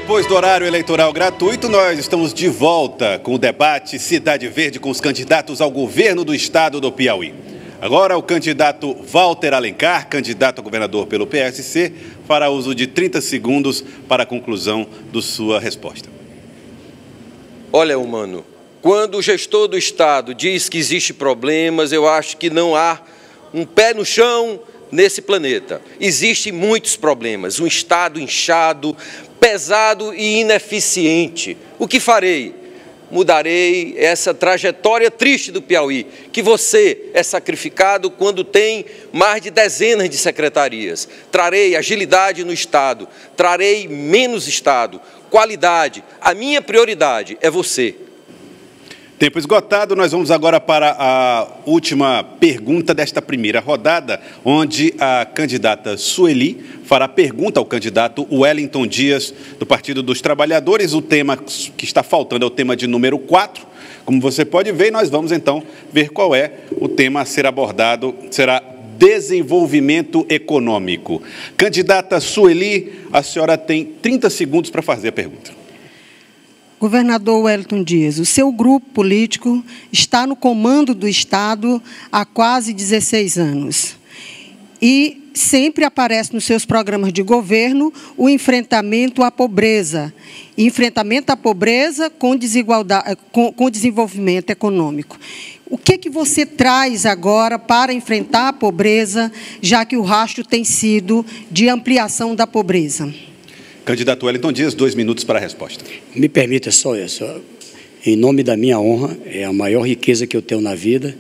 Depois do horário eleitoral gratuito, nós estamos de volta com o debate Cidade Verde com os candidatos ao governo do estado do Piauí. Agora, o candidato Walter Alencar, candidato a governador pelo PSC, fará uso de 30 segundos para a conclusão da sua resposta. Olha, humano, quando o gestor do estado diz que existem problemas, eu acho que não há um pé no chão nesse planeta. Existem muitos problemas, um estado inchado, pesado e ineficiente. O que farei? Mudarei essa trajetória triste do Piauí, que você é sacrificado quando tem mais de dezenas de secretarias. Trarei agilidade no estado, trarei menos estado, qualidade. A minha prioridade é você. Tempo esgotado, nós vamos agora para a última pergunta desta primeira rodada, onde a candidata Sueli fará pergunta ao candidato Wellington Dias, do Partido dos Trabalhadores. O tema que está faltando é o tema de número 4. Como você pode ver, nós vamos então ver qual é o tema a ser abordado. Será desenvolvimento econômico. Candidata Sueli, a senhora tem 30 segundos para fazer a pergunta. Governador Wellington Dias, o seu grupo político está no comando do Estado há quase 16 anos. E sempre aparece nos seus programas de governo o enfrentamento à pobreza. Enfrentamento à pobreza com desigualdade, com desenvolvimento econômico. O que você traz agora para enfrentar a pobreza, já que o rastro tem sido de ampliação da pobreza? Candidato Wellington Dias, 2 minutos para a resposta. Me permita só isso. Em nome da minha honra, é a maior riqueza que eu tenho na vida,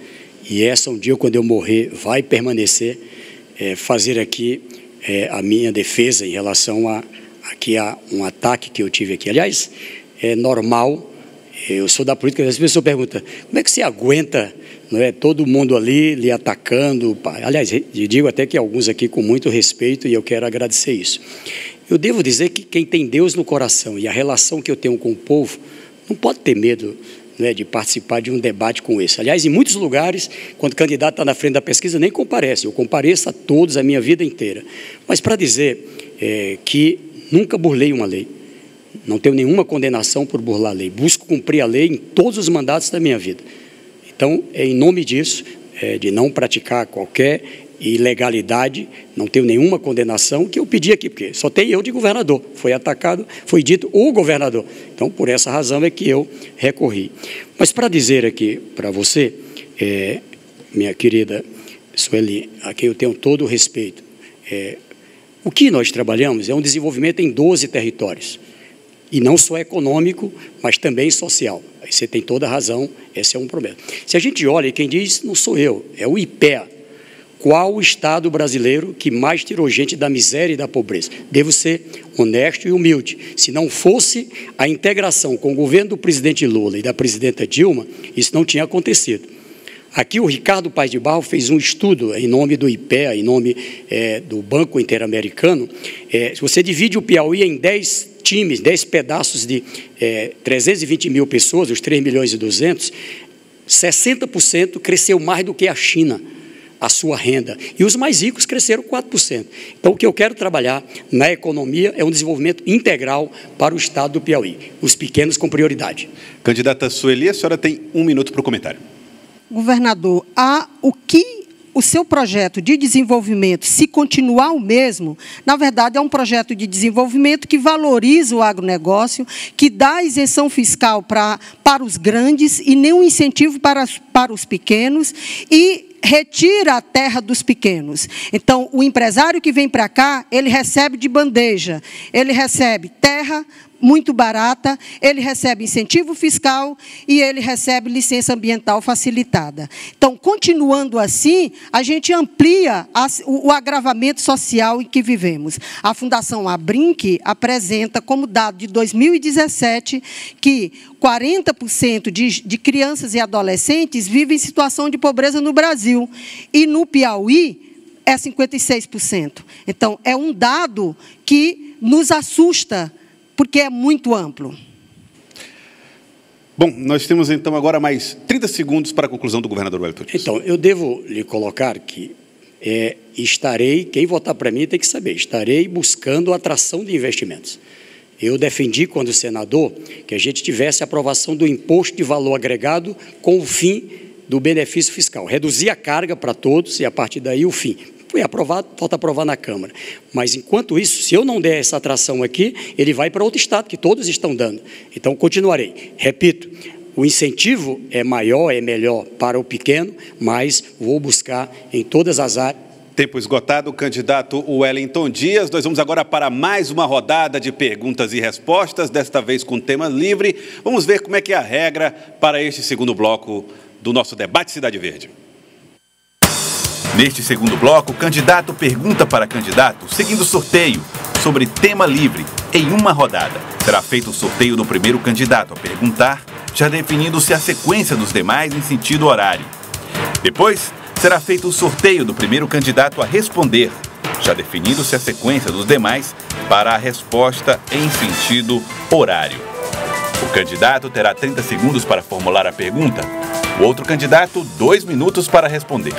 e essa, um dia, quando eu morrer, vai permanecer, fazer aqui a minha defesa em relação a um ataque que eu tive aqui. Aliás, é normal, eu sou da política, as pessoas perguntam, como é que você aguenta, não é, todo mundo ali lhe atacando? Aliás, eu digo até que alguns aqui com muito respeito, e eu quero agradecer isso. Eu devo dizer que quem tem Deus no coração e a relação que eu tenho com o povo não pode ter medo, né, de participar de um debate como esse. Aliás, em muitos lugares, quando o candidato está na frente da pesquisa, nem comparece. Eu compareço a todos a minha vida inteira. Mas para dizer que nunca burlei uma lei, não tenho nenhuma condenação por burlar a lei, busco cumprir a lei em todos os mandatos da minha vida. Então, é em nome disso, de não praticar qualquer ilegalidade, não tenho nenhuma condenação, que eu pedi aqui, porque só tem eu de governador, foi atacado, foi dito o governador. Então, por essa razão é que eu recorri. Mas para dizer aqui para você, minha querida Sueli, a quem eu tenho todo o respeito, o que nós trabalhamos é um desenvolvimento em 12 territórios, e não só econômico, mas também social. Aí você tem toda a razão, esse é um problema. Se a gente olha, e quem diz não sou eu, é o IPEA. Qual o estado brasileiro que mais tirou gente da miséria e da pobreza? Devo ser honesto e humilde. Se não fosse a integração com o governo do presidente Lula e da presidenta Dilma, isso não tinha acontecido. Aqui o Ricardo Paes de Barro fez um estudo em nome do IPEA, em nome do Banco Interamericano. Se você divide o Piauí em 10 times, 10 pedaços de 320 mil pessoas, os 3 milhões e 200, 60% cresceu mais do que a China, a sua renda. E os mais ricos cresceram 4%. Então, o que eu quero trabalhar na economia é um desenvolvimento integral para o estado do Piauí, os pequenos com prioridade. Candidata Sueli, a senhora tem 1 minuto para o comentário. Governador, o seu projeto de desenvolvimento, se continuar o mesmo, na verdade é um projeto de desenvolvimento que valoriza o agronegócio, que dá isenção fiscal para os grandes e nenhum incentivo para os pequenos e retira a terra dos pequenos. Então, o empresário que vem para cá, ele recebe de bandeja, ele recebe terra muito barata, ele recebe incentivo fiscal e ele recebe licença ambiental facilitada. Então, continuando assim, a gente amplia o agravamento social em que vivemos. A Fundação Abrinq apresenta como dado de 2017 que 40% de crianças e adolescentes vivem em situação de pobreza no Brasil e no Piauí é 56%. Então, é um dado que nos assusta, porque é muito amplo. Bom, nós temos então agora mais 30 segundos para a conclusão do governador Wellington Dias. Então, eu devo lhe colocar que estarei, quem votar para mim tem que saber, estarei buscando atração de investimentos. Eu defendi, quando senador, que a gente tivesse a aprovação do imposto de valor agregado com o fim do benefício fiscal. Reduzir a carga para todos e, a partir daí, o fim. Foi aprovado, falta aprovar na Câmara. Mas, enquanto isso, se eu não der essa atração aqui, ele vai para outro estado, que todos estão dando. Então, continuarei. Repito, o incentivo é maior, é melhor para o pequeno, mas vou buscar em todas as áreas. Tempo esgotado, candidato Wellington Dias. Nós vamos agora para mais uma rodada de perguntas e respostas, desta vez com tema livre. Vamos ver como é que é a regra para este segundo bloco do nosso debate Cidade Verde. Neste segundo bloco, o candidato pergunta para candidato, seguindo sorteio, sobre tema livre, em uma rodada. Será feito o sorteio do primeiro candidato a perguntar, já definindo-se a sequência dos demais em sentido horário. Depois, será feito o sorteio do primeiro candidato a responder, já definindo-se a sequência dos demais para a resposta em sentido horário. O candidato terá 30 segundos para formular a pergunta, o outro candidato 2 minutos para responder.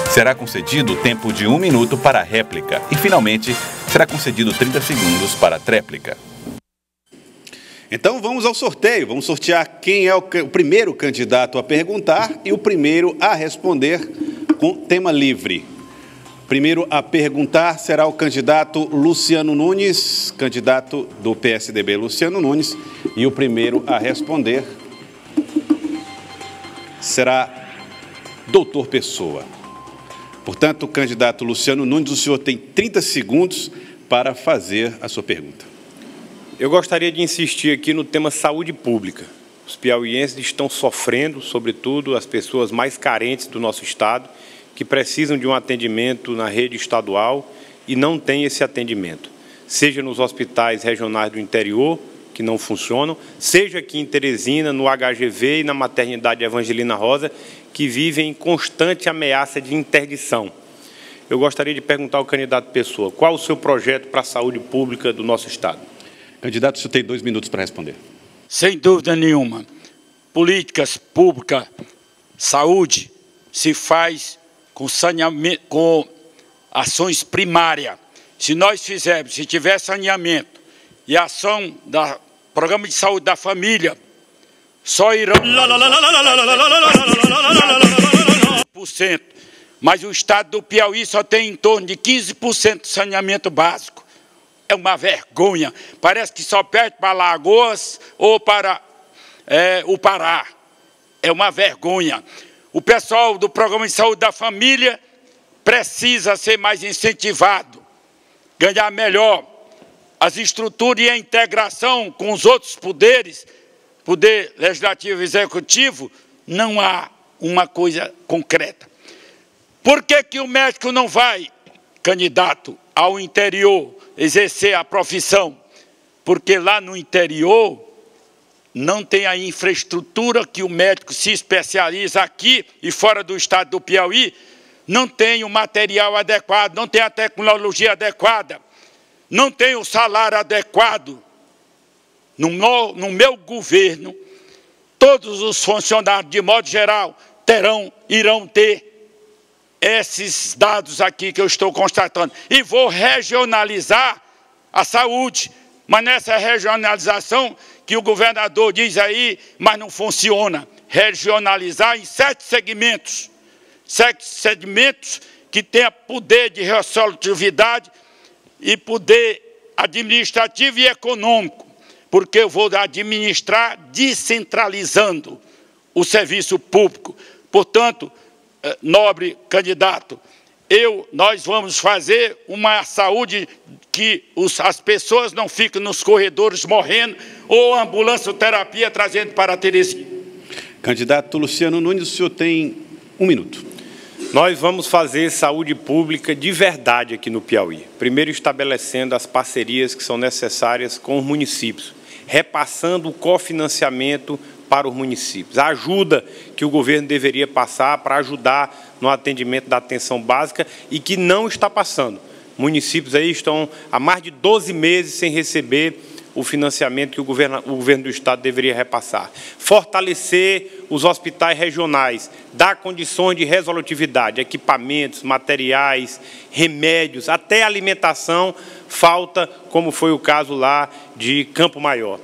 Será concedido o tempo de 1 minuto para a réplica e, finalmente, será concedido 30 segundos para a tréplica. Então, vamos ao sorteio. Vamos sortear quem é o primeiro candidato a perguntar e o primeiro a responder com tema livre. Primeiro a perguntar será o candidato Luciano Nunes, candidato do PSDB Luciano Nunes, e o primeiro a responder será Doutor Pessoa. Portanto, candidato Luciano Nunes, o senhor tem 30 segundos para fazer a sua pergunta. Eu gostaria de insistir aqui no tema saúde pública. Os piauienses estão sofrendo, sobretudo as pessoas mais carentes do nosso estado, que precisam de um atendimento na rede estadual e não têm esse atendimento. Seja nos hospitais regionais do interior, que não funcionam, seja aqui em Teresina, no HGV e na maternidade Evangelina Rosa, que vivem em constante ameaça de interdição. Eu gostaria de perguntar ao candidato Pessoa, qual o seu projeto para a saúde pública do nosso estado? Candidato, o senhor tem 2 minutos para responder. Sem dúvida nenhuma. Políticas públicas, saúde, se faz com saneamento, com ações primárias. Se nós fizermos, se tiver saneamento e ação do Programa de Saúde da Família, só irão 1%. Mas o estado do Piauí só tem em torno de 15% de saneamento básico. É uma vergonha. Parece que só perde para Alagoas ou para o Pará. É uma vergonha. O pessoal do Programa de Saúde da Família precisa ser mais incentivado, ganhar melhor as estruturas e a integração com os outros poderes, poder legislativo e executivo, não há uma coisa concreta. Por que que o médico não vai, candidato, ao interior exercer a profissão? Porque lá no interior não tem a infraestrutura que o médico se especializa aqui e fora do estado do Piauí, não tem o material adequado, não tem a tecnologia adequada, não tem o salário adequado. No meu governo, todos os funcionários, de modo geral, irão ter esses dados aqui que eu estou constatando. E vou regionalizar a saúde. Mas nessa regionalização que o governador diz aí, mas não funciona. Regionalizar em 7 segmentos. 7 segmentos que tenham poder de resolutividade e poder administrativo e econômico. Porque eu vou administrar descentralizando o serviço público. Portanto, nobre candidato, nós vamos fazer uma saúde que as pessoas não fiquem nos corredores morrendo ou ambulância-terapia trazendo para a Teresina. Candidato Luciano Nunes, o senhor tem 1 minuto. Nós vamos fazer saúde pública de verdade aqui no Piauí. Primeiro, estabelecendo as parcerias que são necessárias com os municípios, repassando o cofinanciamento para os municípios. A ajuda que o governo deveria passar para ajudar no atendimento da atenção básica e que não está passando. Municípios aí estão há mais de 12 meses sem receber o financiamento que o governo do Estado deveria repassar. Fortalecer os hospitais regionais, dar condições de resolutividade, equipamentos, materiais, remédios, até alimentação falta, como foi o caso lá de Campo Maior.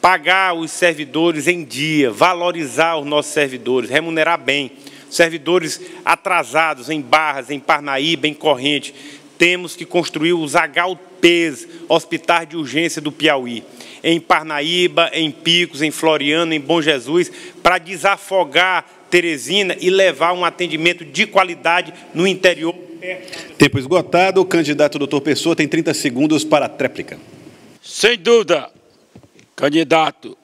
Pagar os servidores em dia, valorizar os nossos servidores, remunerar bem. Servidores atrasados em Barras, em Parnaíba, em Corrente. Temos que construir os HUPs, Hospitais de Urgência do Piauí, em Parnaíba, em Picos, em Floriano, em Bom Jesus, para desafogar Teresina e levar um atendimento de qualidade no interior. Tempo esgotado. O candidato doutor Pessoa tem 30 segundos para a tréplica. Sem dúvida, candidato,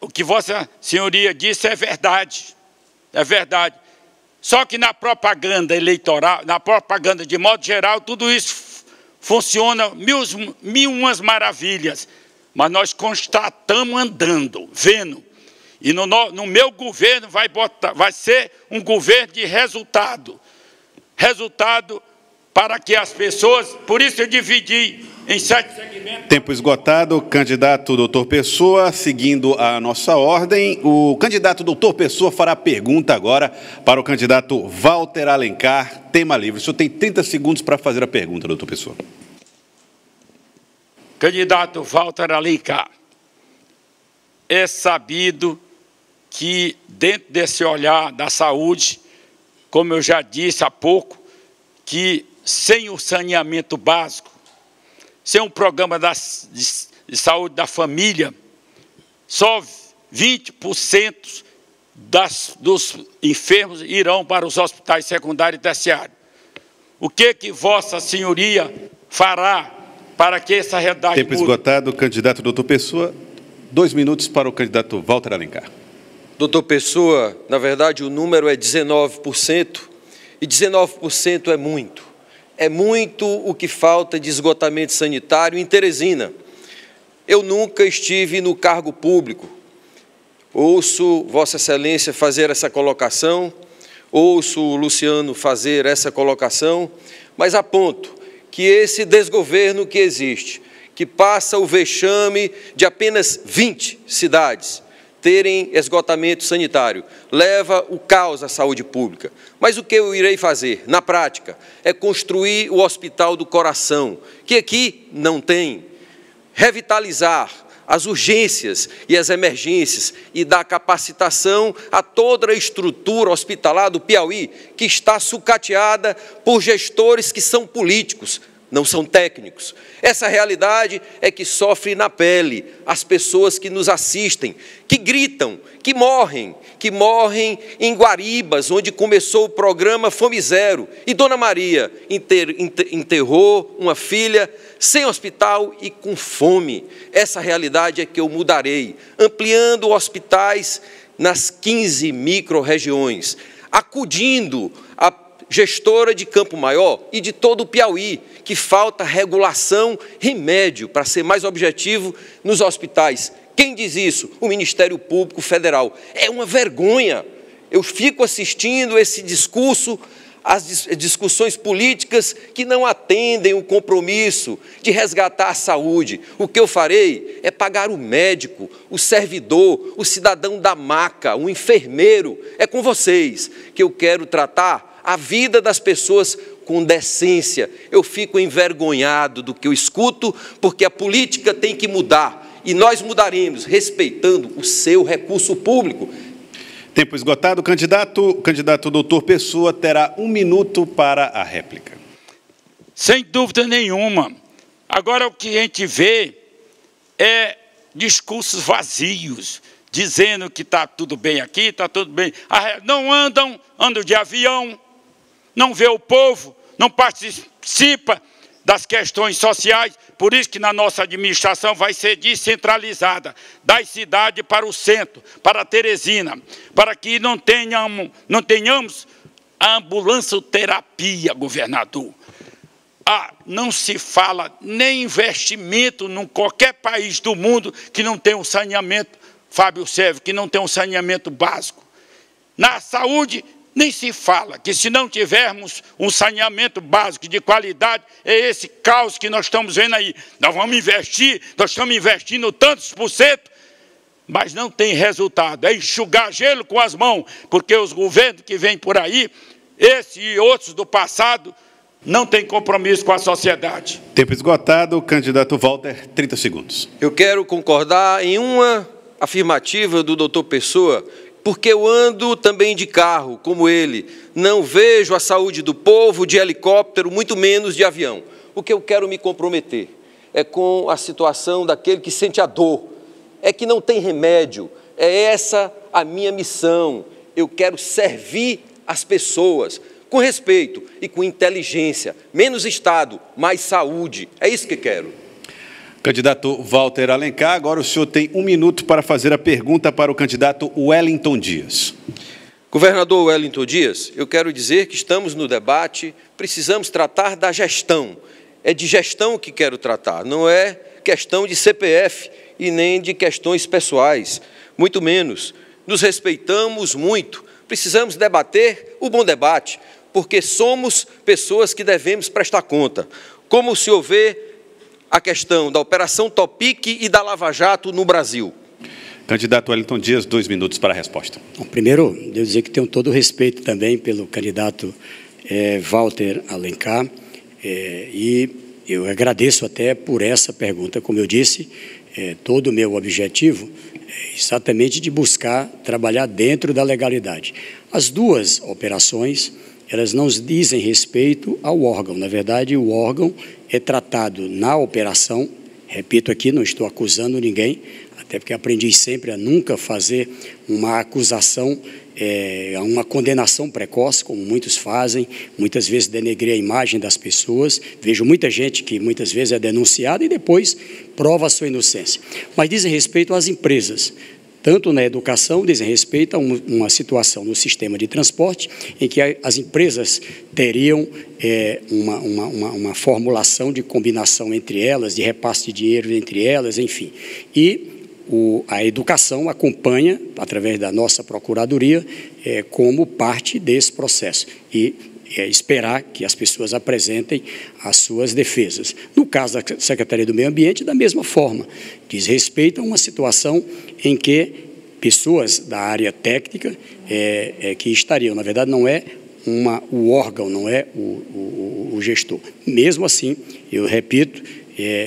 o que Vossa Senhoria disse é verdade, Só que na propaganda eleitoral, na propaganda de modo geral, tudo isso funciona mil umas maravilhas, mas nós constatamos andando, vendo. E no meu governo vai ser um governo de resultado para que as pessoas, por isso eu dividi em 7 segmentos. Tempo esgotado. Candidato doutor Pessoa, seguindo a nossa ordem, o candidato doutor Pessoa fará pergunta agora para o candidato Walter Alencar, tema livre. O senhor tem 30 segundos para fazer a pergunta, doutor Pessoa. Candidato Walter Alencar, é sabido que dentro desse olhar da saúde, como eu já disse há pouco, que sem o saneamento básico, sem um programa de saúde da família, só 20% dos enfermos irão para os hospitais secundários e terciários. O que Vossa Senhoria fará para que essa realidade Tempo mude? Esgotado. Candidato doutor Pessoa, 2 minutos para o candidato Walter Alencar. Doutor Pessoa, na verdade o número é 19%, e 19% é muito. É muito o que falta de esgotamento sanitário em Teresina. Eu nunca estive no cargo público. Ouço Vossa Excelência fazer essa colocação, ouço o Luciano fazer essa colocação, mas aponto que esse desgoverno que existe, que passa o vexame de apenas 20 cidades terem esgotamento sanitário, leva o caos à saúde pública. Mas o que eu irei fazer, na prática, é construir o Hospital do Coração, que aqui não tem, revitalizar as urgências e as emergências e dar capacitação a toda a estrutura hospitalar do Piauí, que está sucateada por gestores que são políticos, não são técnicos. Essa realidade é que sofre na pele as pessoas que nos assistem, que gritam, que morrem em Guaribas, onde começou o programa Fome Zero, e Dona Maria enterrou uma filha sem hospital e com fome. Essa realidade é que eu mudarei, ampliando hospitais nas 15 micro-regiões, acudindo a gestora de Campo Maior e de todo o Piauí, que falta regulação, remédio, para ser mais objetivo, nos hospitais. Quem diz isso? O Ministério Público Federal. É uma vergonha. Eu fico assistindo esse discurso, as discussões políticas que não atendem o compromisso de resgatar a saúde. O que eu farei é pagar o médico, o servidor, o cidadão da maca, o enfermeiro. É com vocês que eu quero tratar a vida das pessoas com decência. Eu fico envergonhado do que eu escuto, porque a política tem que mudar, e nós mudaremos respeitando o seu recurso público. Tempo esgotado. Candidato doutor Pessoa terá 1 minuto para a réplica. Sem dúvida nenhuma. Agora o que a gente vê é discursos vazios, dizendo que está tudo bem aqui, está tudo bem. Não andam de avião, não vê o povo, não participa das questões sociais. Por isso que na nossa administração vai ser descentralizada, das cidades para o centro, para Teresina, para que não tenhamos a ambulância-terapia, governador. Não se fala nem investimento em qualquer país do mundo que não tenha um saneamento, Fábio Sérgio, que não tem um saneamento básico. Na saúde, Nem se fala que se não tivermos um saneamento básico de qualidade, é esse caos que nós estamos vendo aí. Nós vamos investir, nós estamos investindo tantos por cento, mas não tem resultado. É enxugar gelo com as mãos, porque os governos que vêm por aí, esse e outros do passado, não tem compromisso com a sociedade. Tempo esgotado. Candidato Walter, 30 segundos. Eu quero concordar em uma afirmativa do doutor Pessoa, porque eu ando também de carro, como ele. Não vejo a saúde do povo de helicóptero, muito menos de avião. O que eu quero me comprometer é com a situação daquele que sente a dor, é que não tem remédio. É essa a minha missão. Eu quero servir as pessoas com respeito e com inteligência. Menos Estado, mais saúde. É isso que quero. Candidato Walter Alencar, agora o senhor tem 1 minuto para fazer a pergunta para o candidato Wellington Dias. Governador Wellington Dias, eu quero dizer que estamos no debate, precisamos tratar da gestão. É de gestão que quero tratar, não é questão de CPF e nem de questões pessoais, muito menos. Nos respeitamos muito, precisamos debater o bom debate, porque somos pessoas que devemos prestar conta. Como o senhor vê a questão da Operação Topic e da Lava Jato no Brasil? Candidato Wellington Dias, 2 minutos para a resposta. Bom, primeiro, devo dizer que tenho todo o respeito também pelo candidato Walter Alencar, e eu agradeço até por essa pergunta. Como eu disse, todo o meu objetivo é exatamente de buscar trabalhar dentro da legalidade. As duas operações, elas não dizem respeito ao órgão. Na verdade, o órgão é tratado na operação, repito aqui, não estou acusando ninguém, até porque aprendi sempre a nunca fazer uma acusação, uma condenação precoce, como muitos fazem, muitas vezes denegrir a imagem das pessoas. Vejo muita gente que muitas vezes é denunciada e depois prova a sua inocência. Mas dizem respeito às empresas. Tanto na educação, dizem respeito a uma situação no sistema de transporte em que as empresas teriam uma formulação de combinação entre elas, de repasse de dinheiro entre elas, enfim. E a educação acompanha, através da nossa Procuradoria, como parte desse processo. E esperar que as pessoas apresentem as suas defesas. No caso da Secretaria do Meio Ambiente, da mesma forma, diz respeito a uma situação em que pessoas da área técnica que estariam, na verdade, não é o órgão, não é o gestor. Mesmo assim, eu repito,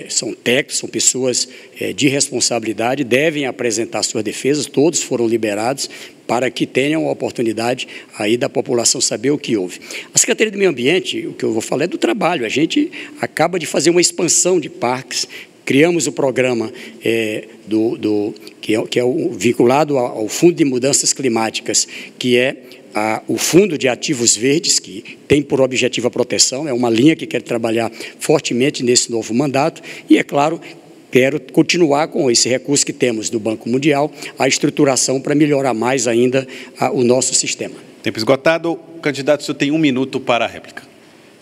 são técnicos, são pessoas de responsabilidade, devem apresentar suas defesas, todos foram liberados, para que tenham a oportunidade aí da população saber o que houve. A Secretaria do Meio Ambiente, o que eu vou falar é do trabalho. A gente acaba de fazer uma expansão de parques, criamos o programa que é vinculado ao Fundo de Mudanças Climáticas, que é o Fundo de Ativos Verdes, que tem por objetivo a proteção, é uma linha que quer trabalhar fortemente nesse novo mandato, e, é claro, quero continuar com esse recurso que temos do Banco Mundial, a estruturação para melhorar mais ainda o nosso sistema. Tempo esgotado. Candidato, o senhor tem 1 minuto para a réplica.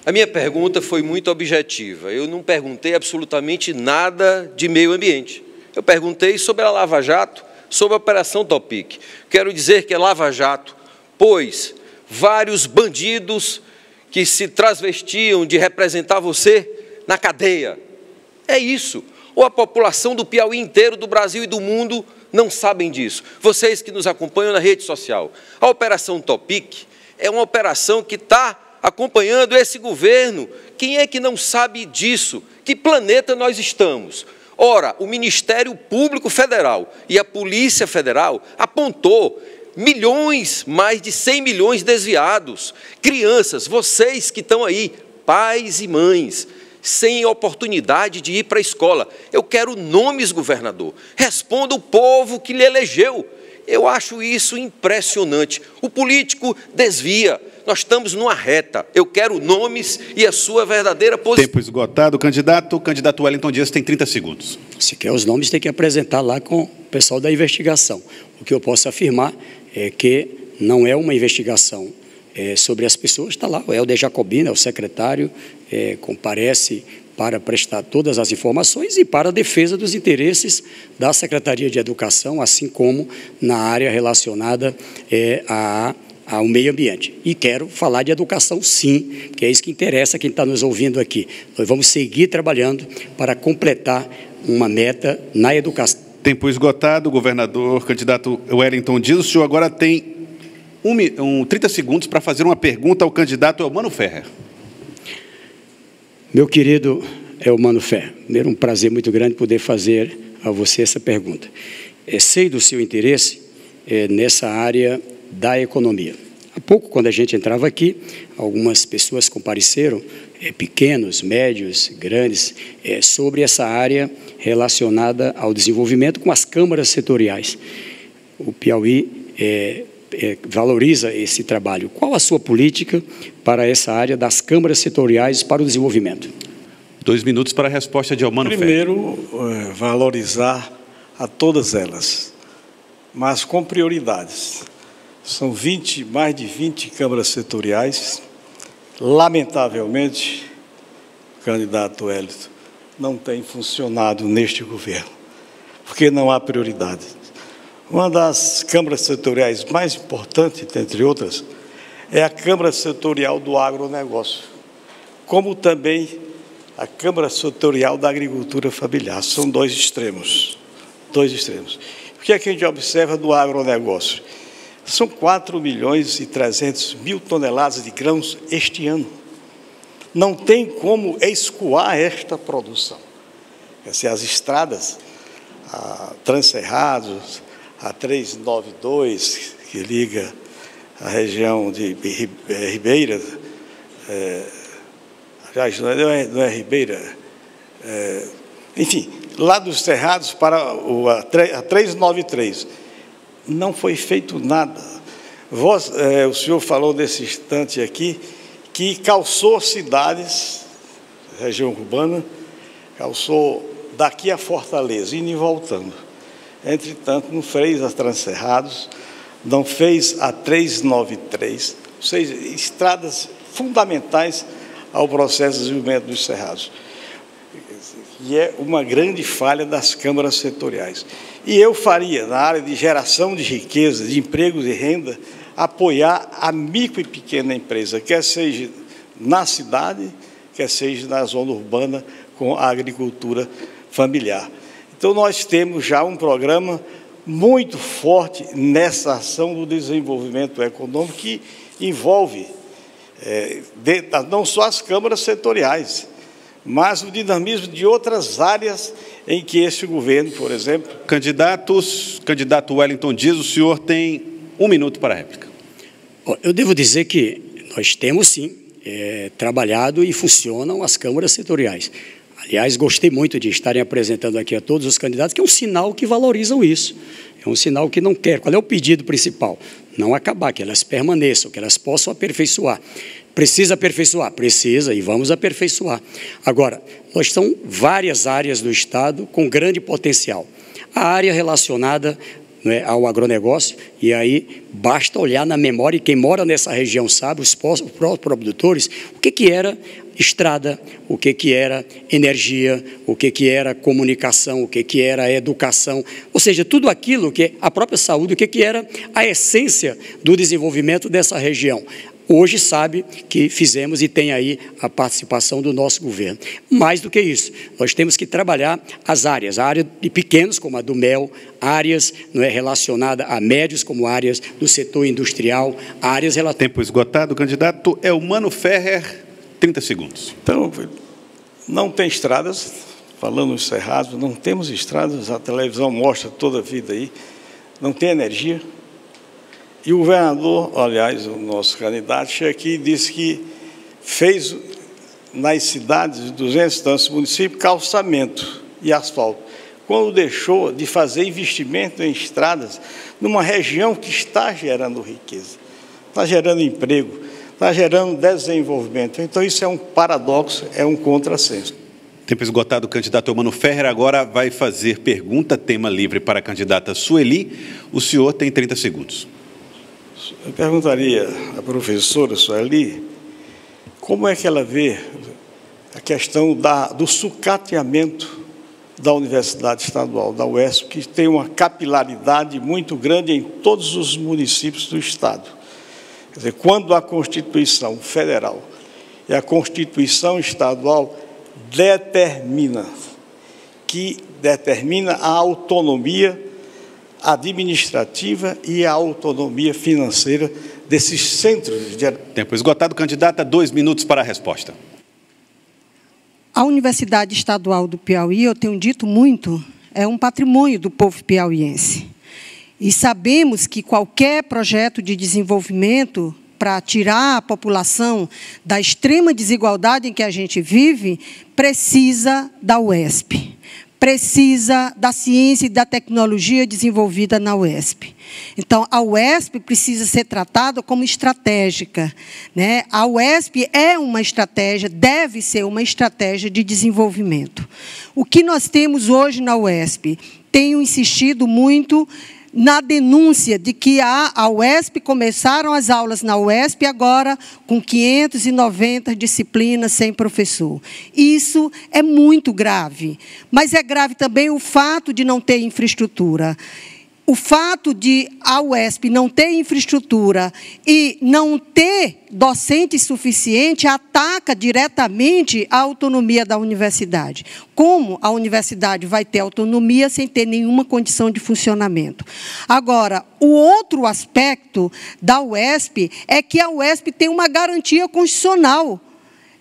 A minha pergunta foi muito objetiva. Eu não perguntei absolutamente nada de meio ambiente. Eu perguntei sobre a Lava Jato, sobre a Operação Topic. Quero dizer que a Lava Jato pôs vários bandidos que se transvestiam de representar você na cadeia. É isso. Ou a população do Piauí inteiro, do Brasil e do mundo não sabem disso. Vocês que nos acompanham na rede social. A Operação Topic é uma operação que está acompanhando esse governo. Quem é que não sabe disso? Que planeta nós estamos? Ora, o Ministério Público Federal e a Polícia Federal apontou milhões, mais de 100 milhões desviados. Crianças, vocês que estão aí, pais e mães, sem oportunidade de ir para a escola. Eu quero nomes, governador. Responda o povo que lhe elegeu. Eu acho isso impressionante. O político desvia. Nós estamos numa reta. Eu quero nomes e a sua verdadeira posição. Tempo esgotado. Candidato Wellington Dias tem 30 segundos. Se quer os nomes, tem que apresentar lá com o pessoal da investigação. O que eu posso afirmar é que não é uma investigação sobre as pessoas. Está lá, o Helder Jacobina, o secretário, comparece para prestar todas as informações e para a defesa dos interesses da Secretaria de Educação, assim como na área relacionada ao meio ambiente. E quero falar de educação, sim, que é isso que interessa a quem está nos ouvindo aqui. Nós vamos seguir trabalhando para completar uma meta na educação. Tempo esgotado, governador, candidato Wellington Dias. O senhor agora tem 30 segundos para fazer uma pergunta ao candidato Eumano Ferrer. Meu querido Eumano Ferrer, primeiro um prazer muito grande poder fazer a você essa pergunta. Sei do seu interesse nessa área da economia. Há pouco, quando a gente entrava aqui, algumas pessoas compareceram, pequenos, médios, grandes, sobre essa área relacionada ao desenvolvimento com as câmaras setoriais. O Piauí valoriza esse trabalho. Qual a sua política para essa área das câmaras setoriais para o desenvolvimento? 2 minutos para a resposta de Eumano Ferrer. Primeiro, valorizar a todas elas, mas com prioridades. São mais de 20 câmaras setoriais. Lamentavelmente, o candidato Wellington não tem funcionado neste governo, porque não há prioridade. Uma das câmaras setoriais mais importantes, entre outras, é a Câmara Setorial do Agronegócio, como também a Câmara Setorial da Agricultura Familiar. São dois extremos. O que é que a gente observa do agronegócio? São 4.300.000 toneladas de grãos este ano. Não tem como escoar esta produção. As estradas, a Transcerrados, a 392, que liga a região de Ribeira, aliás, não é Ribeira, enfim, lá dos Cerrados para a 393, não foi feito nada. O senhor falou nesse instante aqui que calçou cidades, região urbana, calçou daqui a Fortaleza, indo e voltando. Entretanto, não fez as Transcerrados, não fez a 393, ou seja, estradas fundamentais ao processo de desenvolvimento dos Cerrados. E é uma grande falha das câmaras setoriais. E eu faria, na área de geração de riqueza, de empregos e renda, apoiar a micro e pequena empresa, quer seja na cidade, quer seja na zona urbana, com a agricultura familiar. Então, nós temos já um programa muito forte nessa ação do desenvolvimento econômico que envolve não só as câmaras setoriais, mas o dinamismo de outras áreas em que este governo, por exemplo... Candidato Wellington Dias, o senhor tem 1 minuto para a réplica. Eu devo dizer que nós temos, sim, trabalhado e funcionam as câmaras setoriais. Aliás, gostei muito de estarem apresentando aqui a todos os candidatos, que é um sinal que valorizam isso. É um sinal que não quer. Qual é o pedido principal? Não acabar, que elas permaneçam, que elas possam aperfeiçoar. Precisa aperfeiçoar? Precisa, e vamos aperfeiçoar. Agora, nós temos várias áreas do Estado com grande potencial. A área relacionada ao agronegócio, e aí basta olhar na memória, e quem mora nessa região sabe, os próprios produtores, o que era estrada, o que era energia, o que era comunicação, o que era educação, ou seja, tudo aquilo que a própria saúde, o que era a essência do desenvolvimento dessa região. Hoje sabe que fizemos e tem aí a participação do nosso governo. Mais do que isso, nós temos que trabalhar as áreas, a área de pequenos, como a do mel, áreas relacionadas a médios, como áreas do setor industrial, áreas relacionadas... Tempo esgotado, candidato Eumano Ferrer, 30 segundos. Então, não tem estradas, falando nos Cerrados, não temos estradas, a televisão mostra toda a vida aí, não tem energia. E o governador, aliás, o nosso candidato, chega aqui e disse que fez nas cidades de 200 e tantos municípios calçamento e asfalto, quando deixou de fazer investimento em estradas numa região que está gerando riqueza, está gerando emprego, está gerando desenvolvimento. Então, isso é um paradoxo, é um contrassenso. Tempo esgotado, o candidato Eumano Ferrer agora vai fazer pergunta, tema livre para a candidata Sueli. O senhor tem 30 segundos. Eu perguntaria à professora Sueli como é que ela vê a questão do sucateamento da Universidade Estadual, da UESP, que tem uma capilaridade muito grande em todos os municípios do Estado. Quer dizer, quando a Constituição Federal e a Constituição Estadual determina a autonomia administrativa e a autonomia financeira desses centros de... Tempo esgotado. Candidata, 2 minutos para a resposta. A Universidade Estadual do Piauí, eu tenho dito muito, é um patrimônio do povo piauiense. E sabemos que qualquer projeto de desenvolvimento para tirar a população da extrema desigualdade em que a gente vive, precisa da UESP. Precisa da ciência e da tecnologia desenvolvida na UESP. Então, a UESP precisa ser tratada como estratégica, né? A UESP é uma estratégia, deve ser uma estratégia de desenvolvimento. O que nós temos hoje na UESP? Tenho insistido muito na denúncia de que a UESP começaram as aulas na UESP agora com 590 disciplinas sem professor. Isso é muito grave, mas é grave também o fato de não ter infraestrutura. O fato de a UESP não ter infraestrutura e não ter docente suficiente ataca diretamente a autonomia da universidade. Como a universidade vai ter autonomia sem ter nenhuma condição de funcionamento? Agora, o outro aspecto da UESP é que a UESP tem uma garantia constitucional.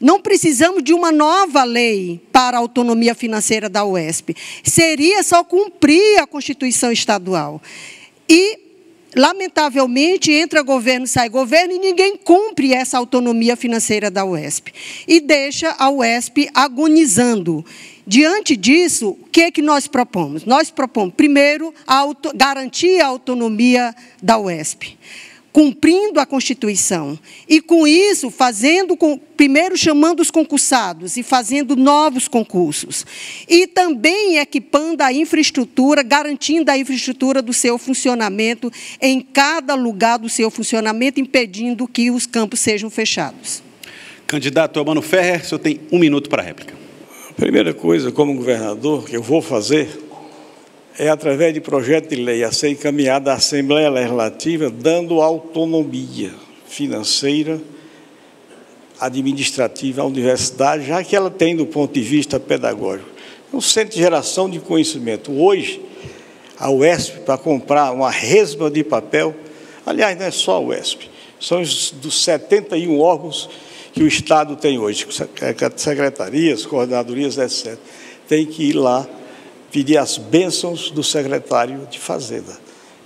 Não precisamos de uma nova lei para a autonomia financeira da UESP. Seria só cumprir a Constituição Estadual. E, lamentavelmente, entra governo, sai governo, e ninguém cumpre essa autonomia financeira da UESP. E deixa a UESP agonizando. Diante disso, o que é que nós propomos? Nós propomos, primeiro, garantir a autonomia da UESP, cumprindo a Constituição. E, com isso, primeiro chamando os concursados e fazendo novos concursos. E também equipando a infraestrutura, garantindo a infraestrutura do seu funcionamento em cada lugar do seu funcionamento, impedindo que os campos sejam fechados. Candidato Albano Ferrer, o senhor tem 1 minuto para a réplica. A primeira coisa, como governador, que eu vou fazer é através de projeto de lei a ser encaminhado à Assembleia Legislativa, dando autonomia financeira, administrativa à universidade, já que ela tem, do ponto de vista pedagógico, um centro de geração de conhecimento. Hoje, a UESP, para comprar uma resma de papel, aliás, não é só a UESP, são dos 71 órgãos que o Estado tem hoje, secretarias, coordenadorias, etc. Tem que ir lá pedir as bênçãos do secretário de Fazenda.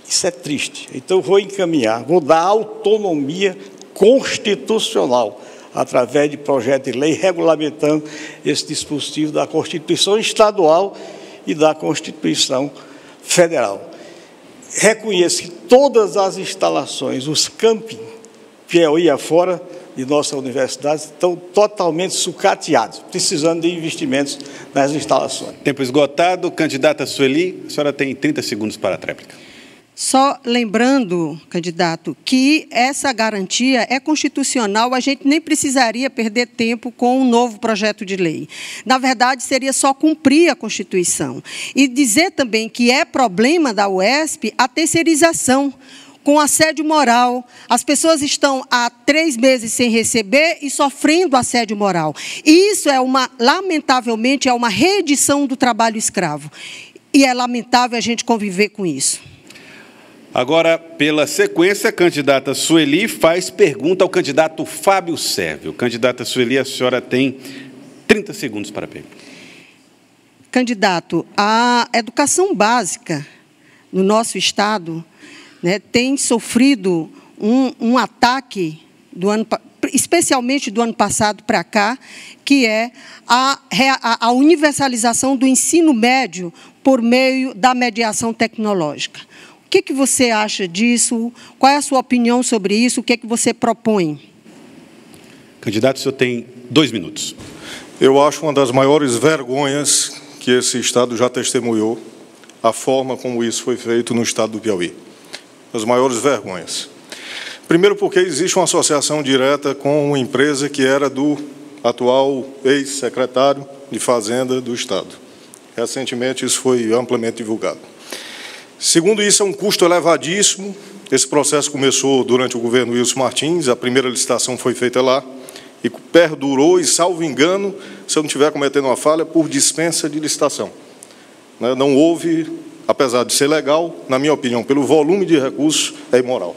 Isso é triste. Então, vou encaminhar, vou dar autonomia constitucional através de projeto de lei regulamentando esse dispositivo da Constituição Estadual e da Constituição Federal. Reconheço que todas as instalações, os camping, Piauí afora, de nossa universidade, estão totalmente sucateados, precisando de investimentos nas instalações. Tempo esgotado. Candidata Sueli, a senhora tem 30 segundos para a tréplica. Só lembrando, candidato, que essa garantia é constitucional, a gente nem precisaria perder tempo com um novo projeto de lei. Na verdade, seria só cumprir a Constituição. E dizer também que é problema da UESP a terceirização, com assédio moral. As pessoas estão há 3 meses sem receber e sofrendo assédio moral. E isso lamentavelmente, é uma reedição do trabalho escravo. E é lamentável a gente conviver com isso. Agora, pela sequência, a candidata Sueli faz pergunta ao candidato Fábio Sérvio. Candidata Sueli, a senhora tem 30 segundos para a pergunta. Candidato, a educação básica no nosso Estado, né, tem sofrido um ataque, especialmente do ano passado para cá, que é a universalização do ensino médio por meio da mediação tecnológica. O que você acha disso? Qual é a sua opinião sobre isso? O que você propõe? Candidato, o senhor tem 2 minutos. Eu acho uma das maiores vergonhas que esse Estado já testemunhou, a forma como isso foi feito no Estado do Piauí. As maiores vergonhas. Primeiro porque existe uma associação direta com uma empresa que era do atual ex-secretário de Fazenda do Estado. Recentemente isso foi amplamente divulgado. Segundo isso, é um custo elevadíssimo, Esse processo começou durante o governo Wilson Martins, a primeira licitação foi feita lá, e perdurou, e, salvo engano, se eu não estiver cometendo uma falha, por dispensa de licitação. Não houve, apesar de ser legal, na minha opinião, pelo volume de recursos, é imoral.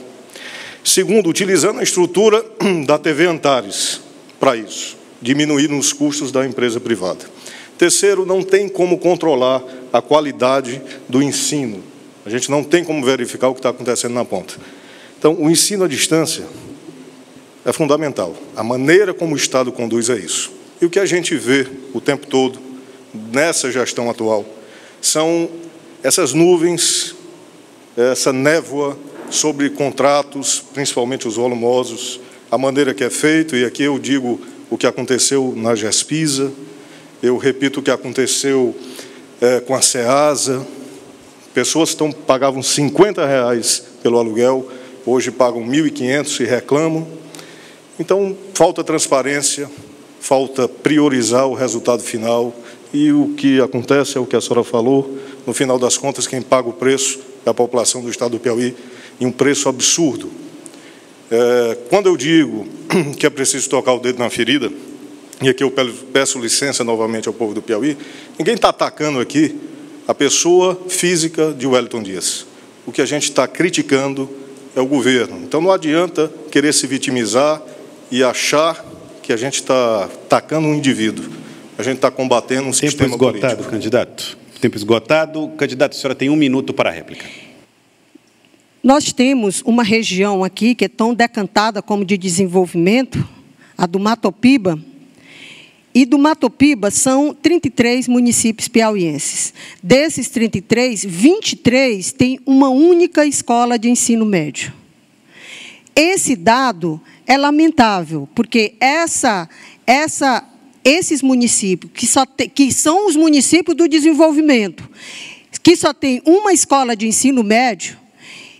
Segundo, utilizando a estrutura da TV Antares para isso, diminuindo os custos da empresa privada. Terceiro, não tem como controlar a qualidade do ensino. A gente não tem como verificar o que está acontecendo na ponta. Então, o ensino à distância é fundamental. A maneira como o Estado conduz é isso. E o que a gente vê o tempo todo, nessa gestão atual, são essas nuvens, essa névoa sobre contratos, principalmente os volumosos, a maneira que é feito, e aqui eu digo o que aconteceu na GESPISA, eu repito o que aconteceu com a SEASA. Pessoas que pagavam R$50 pelo aluguel, hoje pagam R$1.500 e reclamam. Então, falta transparência, falta priorizar o resultado final, e o que acontece é o que a senhora falou, no final das contas, quem paga o preço é a população do Estado do Piauí, e um preço absurdo. Quando eu digo que é preciso tocar o dedo na ferida, e aqui eu peço licença novamente ao povo do Piauí, ninguém está atacando aqui a pessoa física de Wellington Dias. O que a gente está criticando é o governo. Então, não adianta querer se vitimizar e achar que a gente está atacando um indivíduo. A gente está combatendo um sistema político. Tempo esgotado, candidato. Tempo esgotado. Candidato, a senhora tem 1 minuto para a réplica. Nós temos uma região aqui que é tão decantada como de desenvolvimento, a do Matopiba, e do Matopiba são 33 municípios piauienses. Desses 33, 23 têm uma única escola de ensino médio. Esse dado é lamentável, porque esses municípios, que são os municípios do desenvolvimento, que só tem uma escola de ensino médio,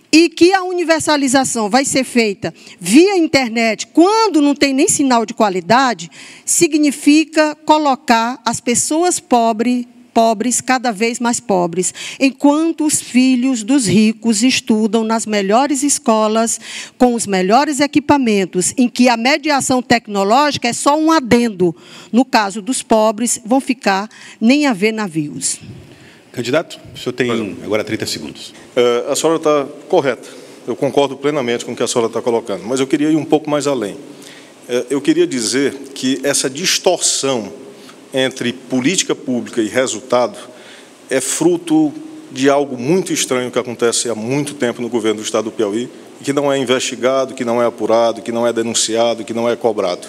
e que a universalização vai ser feita via internet, quando não tem nem sinal de qualidade, significa colocar as pessoas pobres cada vez mais pobres, enquanto os filhos dos ricos estudam nas melhores escolas, com os melhores equipamentos, em que a mediação tecnológica é só um adendo. No caso dos pobres, vão ficar nem a ver navios. Candidato, o senhor tem agora 30 segundos. A senhora está correta. Eu concordo plenamente com o que a senhora está colocando, mas eu queria ir um pouco mais além. Eu queria dizer que essa distorção entre política pública e resultado é fruto de algo muito estranho que acontece há muito tempo no governo do Estado do Piauí, que não é investigado, que não é apurado, que não é denunciado, que não é cobrado.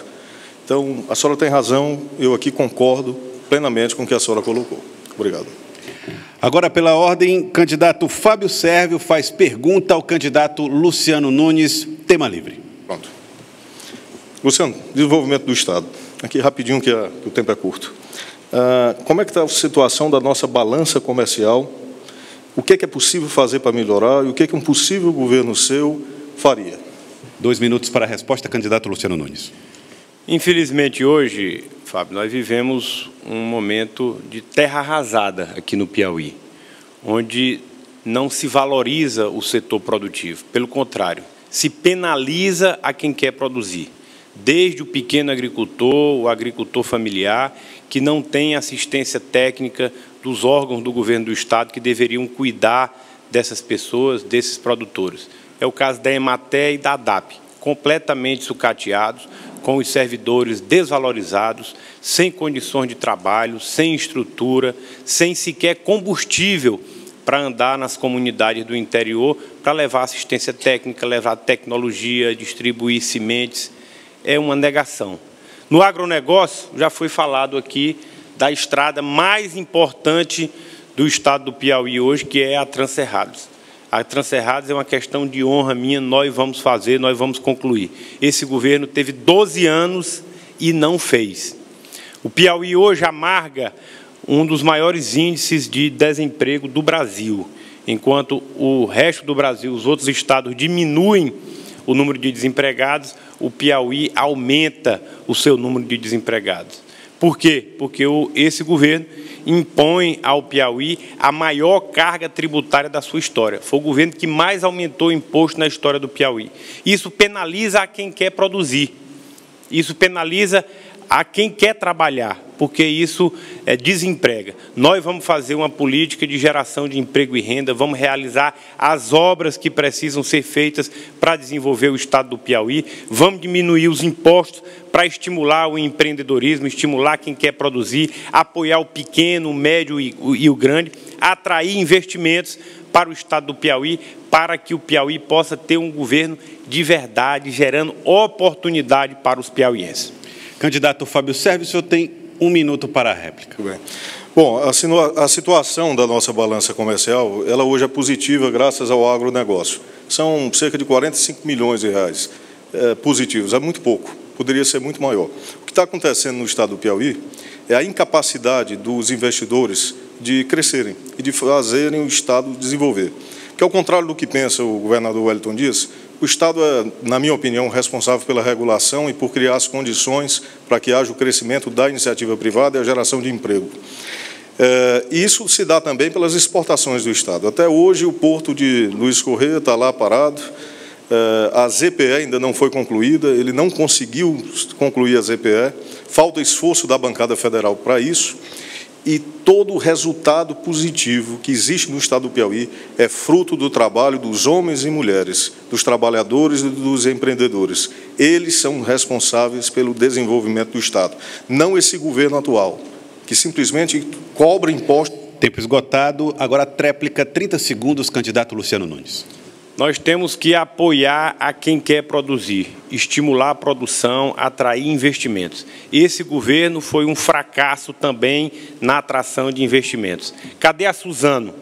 Então, a senhora tem razão, eu aqui concordo plenamente com o que a senhora colocou. Obrigado. Agora, pela ordem, candidato Fábio Sérvio faz pergunta ao candidato Luciano Nunes, tema livre. Pronto. Luciano, desenvolvimento do Estado. Aqui, rapidinho, que o tempo é curto. Como é que está a situação da nossa balança comercial? O que é possível fazer para melhorar e o que um possível governo seu faria? 2 minutos para a resposta, candidato Luciano Nunes. Infelizmente, hoje, Fábio, nós vivemos um momento de terra arrasada aqui no Piauí, onde não se valoriza o setor produtivo. Pelo contrário, se penaliza a quem quer produzir. Desde o pequeno agricultor, o agricultor familiar, que não tem assistência técnica dos órgãos do governo do Estado que deveriam cuidar dessas pessoas, desses produtores. É o caso da Emater e da ADAP, completamente sucateados, com os servidores desvalorizados, sem condições de trabalho, sem estrutura, sem sequer combustível para andar nas comunidades do interior, para levar assistência técnica, levar tecnologia, distribuir sementes. É uma negação. No agronegócio, já foi falado aqui da estrada mais importante do Estado do Piauí hoje, que é a Transcerrados. A Transcerrados é uma questão de honra minha, nós vamos fazer, nós vamos concluir. Esse governo teve 12 anos e não fez. O Piauí hoje amarga um dos maiores índices de desemprego do Brasil, enquanto o resto do Brasil, os outros estados diminuem o número de desempregados, o Piauí aumenta o seu número de desempregados. Por quê? Porque esse governo impõe ao Piauí a maior carga tributária da sua história. Foi o governo que mais aumentou o imposto na história do Piauí. Isso penaliza a quem quer produzir. Isso penaliza a quem quer trabalhar, porque isso desemprega. Nós vamos fazer uma política de geração de emprego e renda, vamos realizar as obras que precisam ser feitas para desenvolver o estado do Piauí, vamos diminuir os impostos para estimular o empreendedorismo, estimular quem quer produzir, apoiar o pequeno, o médio e o grande, atrair investimentos para o estado do Piauí, para que o Piauí possa ter um governo de verdade, gerando oportunidade para os piauienses. Candidato Fábio Servi, o senhor tem 1 minuto para a réplica. Muito bem. Bom, a situação da nossa balança comercial, ela hoje é positiva graças ao agronegócio. São cerca de 45 milhões de reais positivos, é muito pouco, poderia ser muito maior. O que está acontecendo no estado do Piauí é a incapacidade dos investidores de crescerem e de fazerem o estado desenvolver. Que ao contrário do que pensa o governador Wellington Dias, o Estado é, na minha opinião, responsável pela regulação e por criar as condições para que haja o crescimento da iniciativa privada e a geração de emprego. Isso se dá também pelas exportações do Estado. Até hoje, o porto de Luiz Correia está lá parado, a ZPE ainda não foi concluída, ele não conseguiu concluir a ZPE, falta esforço da bancada federal para isso, e todo o resultado positivo que existe no estado do Piauí é fruto do trabalho dos homens e mulheres, dos trabalhadores e dos empreendedores. Eles são responsáveis pelo desenvolvimento do estado, não esse governo atual, que simplesmente cobra impostos. Tempo esgotado. Agora a tréplica, 30 segundos, candidato Luciano Nunes. Nós temos que apoiar a quem quer produzir, estimular a produção, atrair investimentos. Esse governo foi um fracasso também na atração de investimentos. Cadê a Suzano?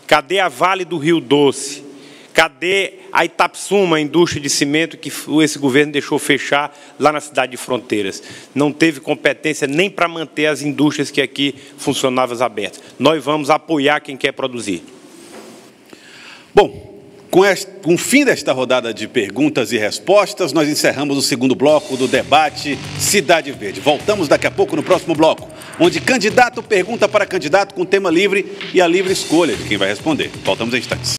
Cadê a Vale do Rio Doce? Cadê a Itapsuma, a indústria de cimento que esse governo deixou fechar lá na cidade de Fronteiras? Não teve competência nem para manter as indústrias que aqui funcionavam abertas. Nós vamos apoiar quem quer produzir. Bom, com o fim desta rodada de perguntas e respostas, nós encerramos o segundo bloco do debate Cidade Verde. Voltamos daqui a pouco no próximo bloco, onde candidato pergunta para candidato com tema livre e a livre escolha de quem vai responder. Voltamos em instantes.